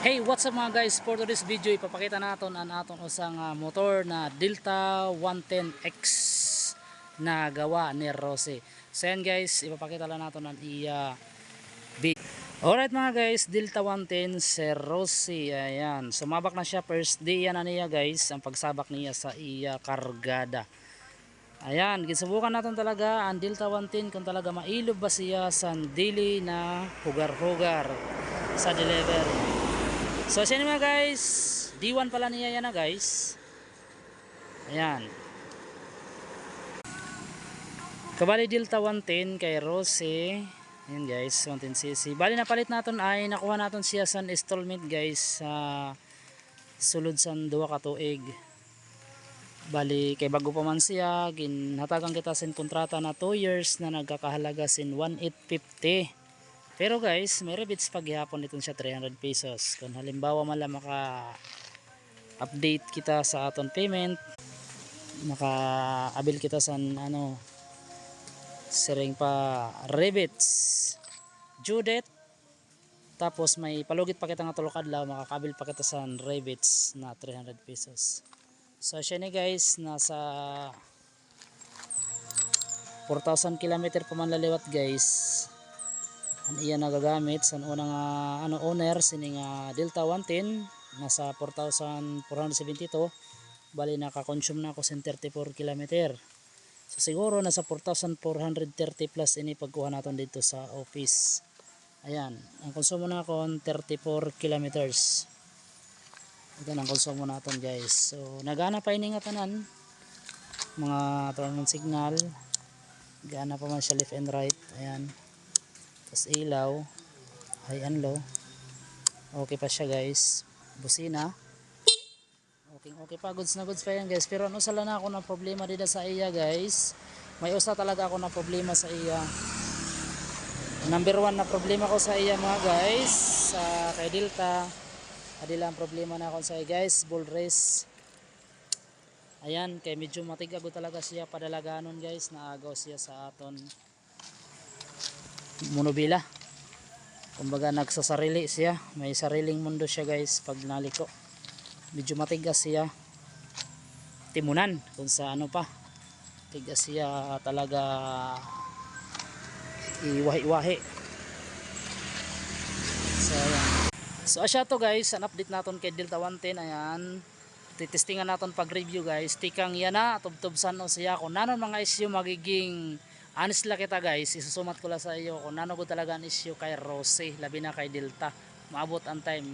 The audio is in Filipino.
Hey, what's up mga guys? For today's video, ipapakita natin ang aton usang motor na Delta 110X na gawa ni Rose. So yan guys, ipapakita lang natin ang big. Alright mga guys, Delta 110 si Rose. Ayan, sumabak na siya. First day yan na niya guys, ang pagsabak niya sa kargada. Ayan, gisubukan natin talaga ang Delta 110 kung talaga mailob ba siya sa daily na hugar-hugar sa delivery. So siya mga guys, D1 pala niya yan na guys. Ayan. Kabali Delta 110 kay Rose. Ayan guys, 110cc. Bali napalit natin ay nakuha natin siya sa installment guys sa sulod sa 2 ka tuig. Bali kay bago pa man siya, ginhatagan kita sin kontrata na 2 years na nagkakahalaga sin 1,850. Pero guys, may rebates paghihapon nito siya 300 pesos. Kung halimbawa man lang maka-update kita sa aton payment, maka-abil kita sa siring pa rebates due date, tapos may palugit pa kita nga tulok adlaw, makaka-abil pa kita sa rebates na 300 pesos. So siya ni guys, nasa 4,000 km pa man laliwat guys. Ang iya nagagamit sa unang owner sining Delta 110 nasa 4,472. Bali naka-consume na ako sa 34 km. So siguro nasa 4,430 plus ini pagkuha natin dito sa office. Ayan, ang konsumo na ako 34 kilometers. Ito ang konsumo natin guys. So nagana pa ini nga tanan, mga turn on signal, gana pa man siya left and right. Ayan, tas ilaw, high and low, okay pa siya guys. Busina, okay pa, goods na goods pa yan guys. Pero ano sala na ako ng problema dito sa iya guys, may usa talaga ako na problema sa iya. Number 1 na problema ko sa iya mga guys, sa kay Delta, adila ang problema na ako sa iya guys, bull race. Ayan, kay medyo matigago talaga siya padalaganon guys, naagaw siya sa aton monobila. Kumbaga nagsasarili siya, may sariling mundo siya guys. Pag naliko medyo matigas siya, timunan kung sa ano pa, tigas siya talaga, iwahi-wahi. So ayan, so asya to guys, an update naton kay Delta 110. Ayan, titestingan naton pag review guys. Tikang yan na tubtubsan no siya kung nanon mga issue magiging honest lang kita guys. Isusumat ko lang sa iyo kung nano ko talaga ang issue kay Rose, labi na kay Delta. Maabot ang time